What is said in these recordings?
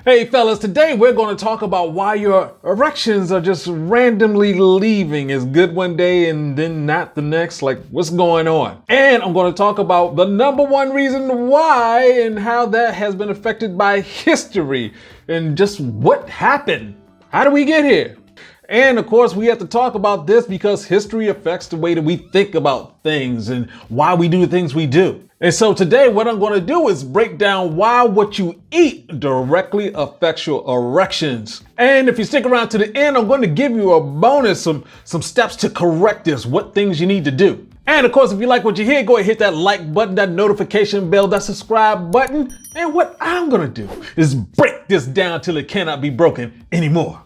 Hey fellas, today we're going to talk about why your erections are just randomly leaving. It's good one day and then not the next. Like, what's going on? And I'm going to talk about the number one reason why and how that has been affected by history and just what happened. How do we get here? And of course, we have to talk about this because history affects the way that we think about things and why we do the things we do. And so today, what I'm going to do is break down why what you eat directly affects your erections. And if you stick around to the end, I'm going to give you a bonus, some steps to correct this, what things you need to do. And of course, if you like what you hear, go ahead and hit that like button, that notification bell, that subscribe button. And what I'm going to do is break this down till it cannot be broken anymore.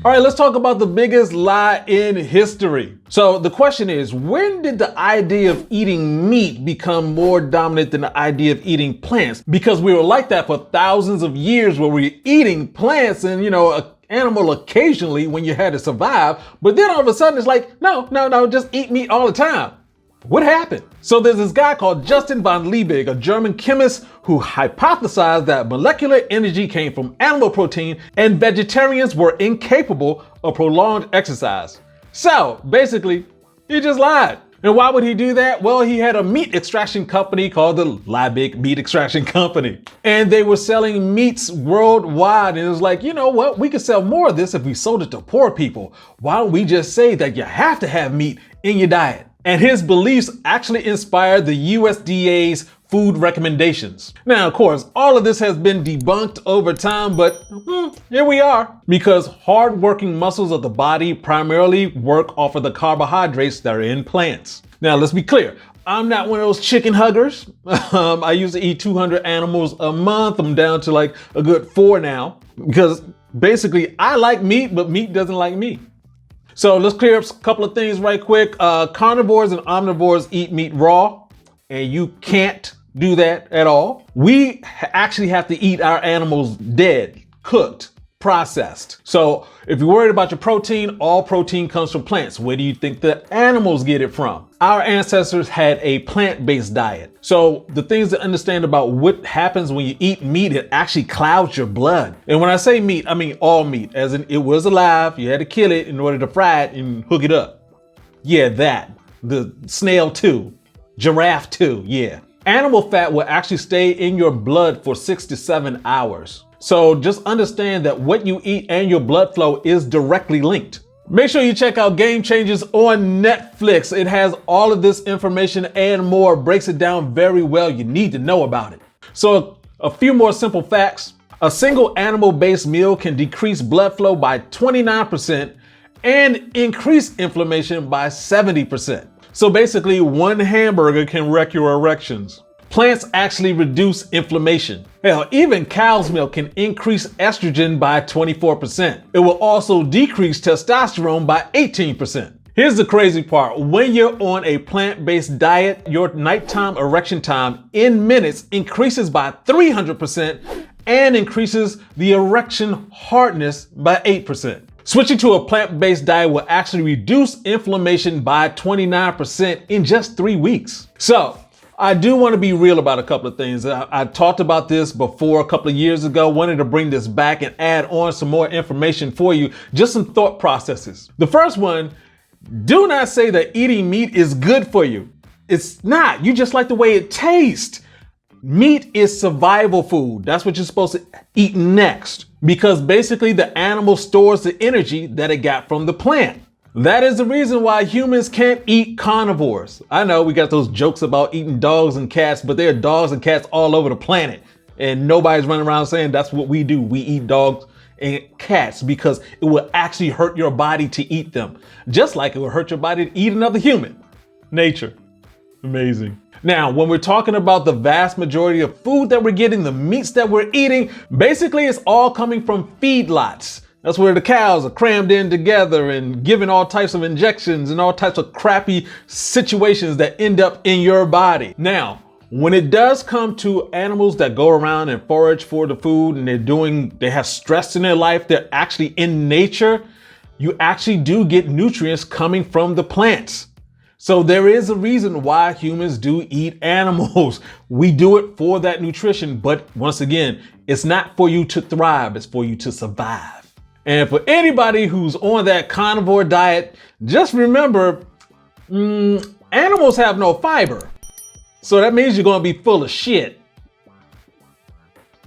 All right, let's talk about the biggest lie in history. So the question is, when did the idea of eating meat become more dominant than the idea of eating plants? Because we were like that for thousands of years where we were eating plants and, an animal occasionally when you had to survive. But then all of a sudden it's like, no, just eat meat all the time. What happened? So there's this guy called Justin von Liebig, a German chemist who hypothesized that molecular energy came from animal protein and vegetarians were incapable of prolonged exercise. So basically, he just lied. And why would he do that? Well, he had a meat extraction company called the Liebig Meat Extraction Company. And they were selling meats worldwide. And it was like, you know what? We could sell more of this if we sold it to poor people. Why don't we just say that you have to have meat in your diet? And his beliefs actually inspired the USDA's food recommendations. Now, of course, all of this has been debunked over time, but here we are. Because hard-working muscles of the body primarily work off of the carbohydrates that are in plants. Now, let's be clear. I'm not one of those chicken huggers. I used to eat 200 animals a month. I'm down to like a good 4 now. Because basically, I like meat, but meat doesn't like me. So let's clear up a couple of things right quick. Carnivores and omnivores eat meat raw, and you can't do that at all. We actually have to eat our animals dead, cooked, processed. So if you're worried about your protein, all protein comes from plants. Where do you think the animals get it from? Our ancestors had a plant-based diet. So the things to understand about what happens when you eat meat, it actually clouds your blood. And when I say meat, I mean all meat, as in it was alive. You had to kill it in order to fry it and hook it up. Yeah, that. The snail too. Giraffe too, yeah. Animal fat will actually stay in your blood for 6 to 7 hours. So just understand that what you eat and your blood flow is directly linked. Make sure you check out Game Changers on Netflix. It has all of this information and more, breaks it down very well. You need to know about it. So a few more simple facts. A single animal-based meal can decrease blood flow by 29% and increase inflammation by 70%. So basically, one hamburger can wreck your erections. Plants actually reduce inflammation. Hell, even cow's milk can increase estrogen by 24%. It will also decrease testosterone by 18%. Here's the crazy part. When you're on a plant-based diet, your nighttime erection time in minutes increases by 300% and increases the erection hardness by 8%. Switching to a plant-based diet will actually reduce inflammation by 29% in just 3 weeks. So, I do want to be real about a couple of things. I talked about this before a couple of years ago, wanted to bring this back and add on some more information for you, just some thought processes. The first one, do not say that eating meat is good for you. It's not. You just like the way it tastes. Meat is survival food. That's what you're supposed to eat next, because basically the animal stores the energy that it got from the plant. That is the reason why humans can't eat carnivores. I know we got those jokes about eating dogs and cats, but there are dogs and cats all over the planet. And nobody's running around saying that's what we do. We eat dogs and cats because it will actually hurt your body to eat them. Just like it will hurt your body to eat another human. Nature. Amazing. Now, when we're talking about the vast majority of food that we're getting, the meats that we're eating, basically it's all coming from feedlots. That's where the cows are crammed in together and given all types of injections and all types of crappy situations that end up in your body. Now, when it does come to animals that go around and forage for the food and they have stress in their life, they're actually in nature, you actually do get nutrients coming from the plants. So there is a reason why humans do eat animals. We do it for that nutrition, but once again, it's not for you to thrive, it's for you to survive. And for anybody who's on that carnivore diet, just remember, animals have no fiber. So that means you're gonna be full of shit.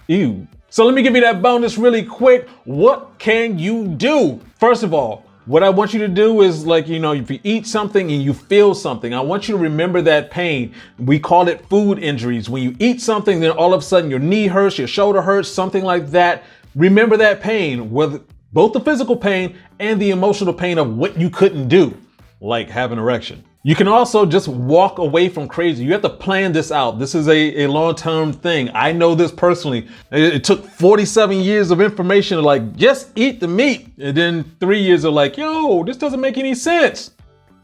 Ew. So let me give you that bonus really quick. What can you do? First of all, what I want you to do is, like, if you eat something and you feel something, I want you to remember that pain. We call it food injuries. When you eat something, then all of a sudden your knee hurts, your shoulder hurts, something like that. Remember that pain, whether both the physical pain and the emotional pain of what you couldn't do, like have an erection. You can also just walk away from crazy. You have to plan this out. This is a long-term thing. I know this personally. It took 47 years of information to like, just eat the meat. And then 3 years of like, yo, this doesn't make any sense.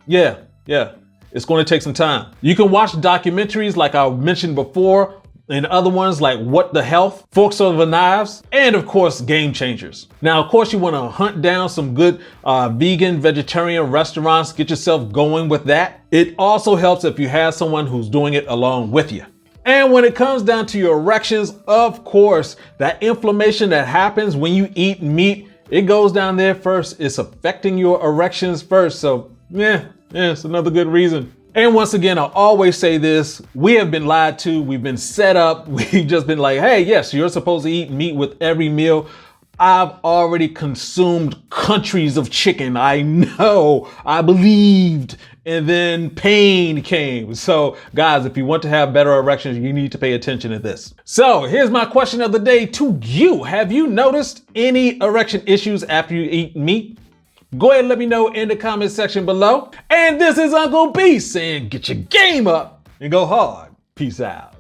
Yeah. It's going to take some time. You can watch documentaries like I mentioned before, and other ones like What the Health, Forks Over Knives, and of course, Game Changers. Now, of course, you want to hunt down some good vegan, vegetarian restaurants, get yourself going with that. It also helps if you have someone who's doing it along with you. And when it comes down to your erections, of course, that inflammation that happens when you eat meat, it goes down there first. It's affecting your erections first. So yeah, it's another good reason. And once again, I always say this, we have been lied to, we've been set up, we've just been like, hey, yes, you're supposed to eat meat with every meal. I've already consumed countries of chicken. I know, I believed, and then pain came. So guys, if you want to have better erections, you need to pay attention to this. So here's my question of the day to you. Have you noticed any erection issues after you eat meat? Go ahead and let me know in the comment section below. And this is Uncle B saying, get your game up and go hard. Peace out.